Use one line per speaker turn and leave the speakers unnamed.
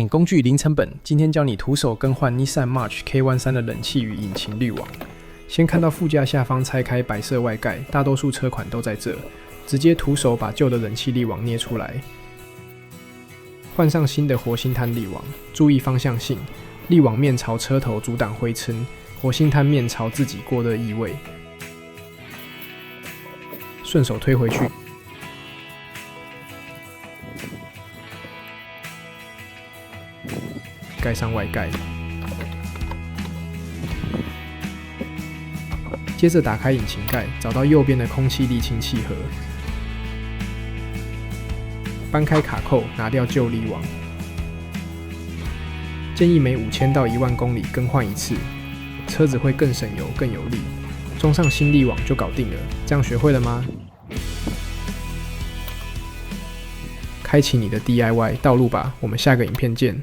免工具零成本，今天教你徒手更换 Nissan March K13 的冷气与引擎滤网。先看到副驾下方拆开白色外盖，大多数车款都在这，直接徒手把旧的冷气滤网捏出来，换上新的活性炭滤网，注意方向性，滤网面朝车头阻挡灰尘，活性炭面朝自己过热异味，顺手推回去。盖上外盖，接着打开引擎盖，找到右边的空气沥清器盒，搬开卡扣，拿掉旧滤网。建议每5000到10000公里更换一次，车子会更省油、更有力。装上新滤网就搞定了，这样学会了吗？开启你的 DIY 道路吧，我们下个影片见。